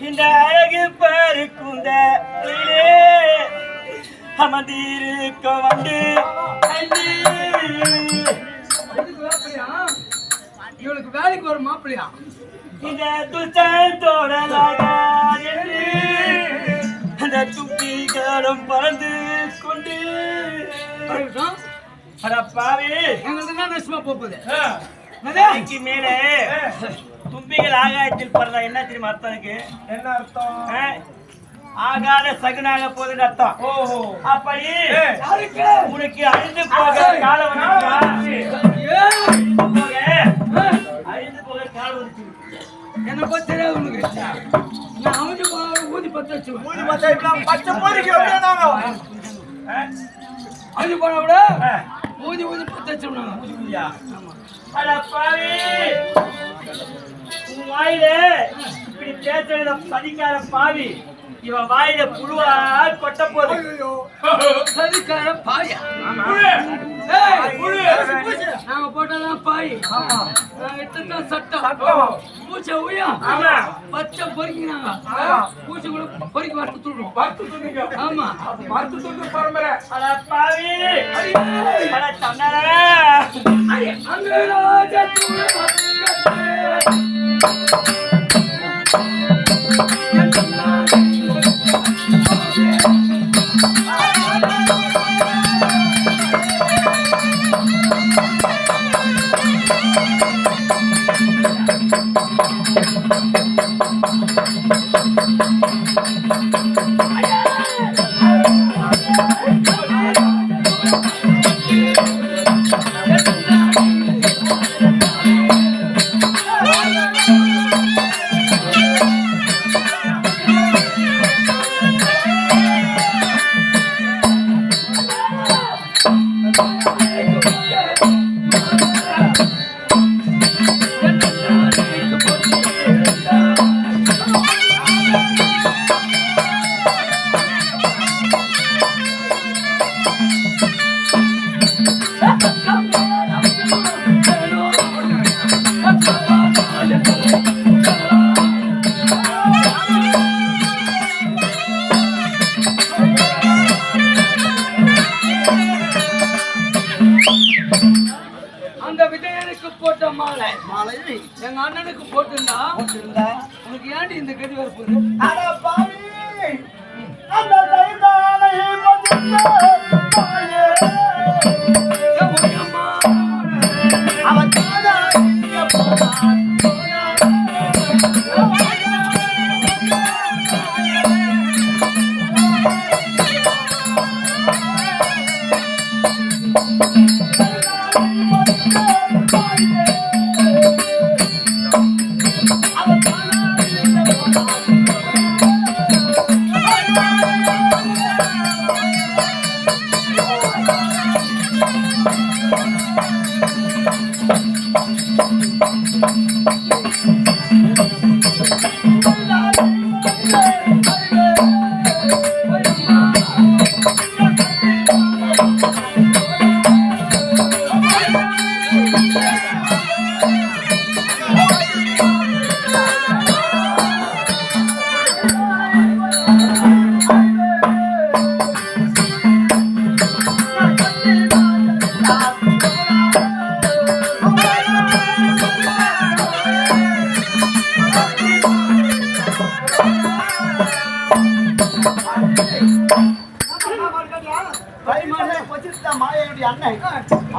இந்த அழகு பருக்குந்த அமர்ந்திருக்க வந்து இவளுக்கு வேலைக்கு ஒரு மாப்பிள்ளையா இந்த துச்சத்தோட அந்த துப்பிகளும் பறந்து கொண்டு பாவி எங்களுக்கு தான் நஷ்டமா போகுது மேலே தும்பிகள் ஆகாயத்தில் பறந்தா என்ன தெரியுமா அர்த்தம் இருக்கு? என்ன அர்த்தம்? ஆகாத சகுனாக போகுது அர்த்தம். ஓஹோ, அப்படி உனக்கு அழிந்து போக காலம் அழிந்து போக காலம் வந்துச்சு. என்ன பத்தி தெரியாது உனக்கு. நான் அமைஞ்சு போன ஊதி பத்து வச்சு ஊதி பத்து பச்சை போறீங்க அழிஞ்சு போன கூட ஊதி ஊதி பத்து வச்சோம்னாங்க. உன் வாயில இப்படி பேசுறத பதிக்கார பாவி, இவன் வாயில புழுவா கொட்ட போது. சதிக்கார பாயா நாங்க போட்டதான் பாய், இட்டுதான் சட்டம். பூச்சை உயா பச்சை பொறுக்கினாங்க, பூச்சை கூட பொறுக்கி வறுத்து தூடுவோம். ஆமா, வறுத்து தூண்டு பரம்பரை. பாவி எங்க அண்ணனுக்கு போட்டுருந்தா உனக்கு ஏன்டி இந்த கதி வரப்போகுது?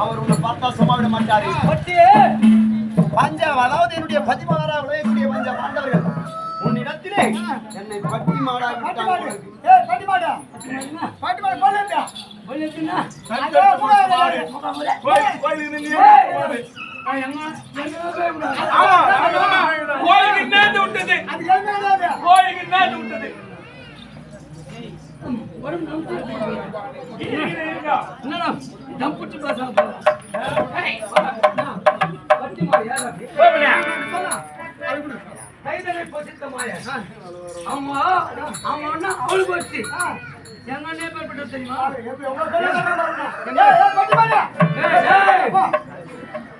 அவர் உன்னை பார்த்தா சும்மா விட மாட்டாரு. பஞ்சம், அதாவது என்னுடைய பதிமாராக என்னுடைய பஞ்ச பாண்டவர்கள் உன்னிடத்திலே என்னை பட்டி மாடா வேண்டும். என்னடா தம்புட்டு பேசாம போறா பத்தி மாயா போகணே. கைதனை பொசித்த மாயா ஆமா ஆமா அண்ணா அவளு பத்தி எங்க அண்ணே பேர்பட்ட தெரியுமா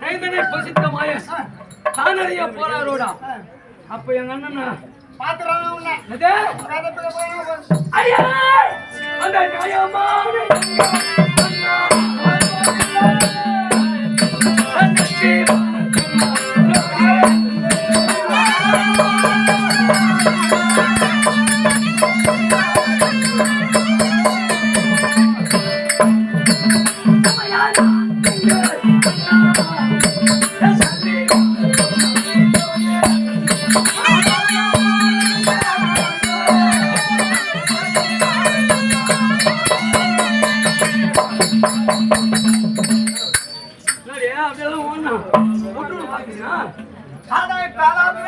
கைதனை பொசித்த மாயா தானறிய போறாரோடா அப்ப எங்க அண்ணன் பாத்துறானே உன்னை அதே கதத்துல போறானே ஐயா அந்த நியாயமான அப்படியெல்லாம் ஒண்ணா ஒன்று பாத்தீங்கன்னா ஆடை காலாமே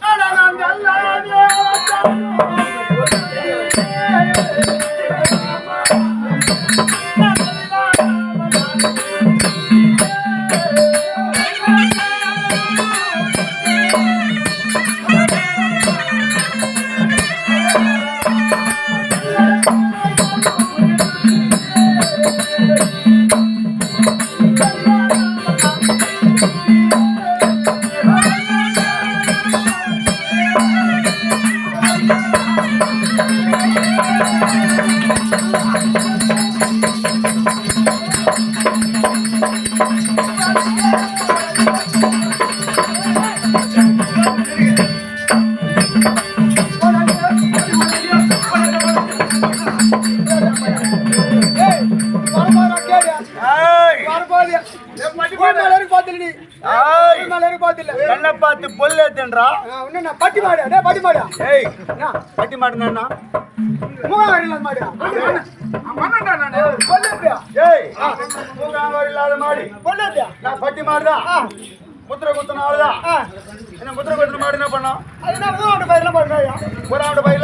ஆடை நான் எல்லாமே கண்ணை பார்த்து பொல்லு ஏத்துன்றா பட்டி மாடு பட்டி மாடு ஏய் பட்டி மாடுனா இல்லாத மாடு பொல்லு நான் பட்டி மாடுதான் முத்திர குத்துன ஆளுதான் என்ன முத்திர குத்துன மாடு என்ன பண்ணோம் ஒரு ஆண்டு பயிர்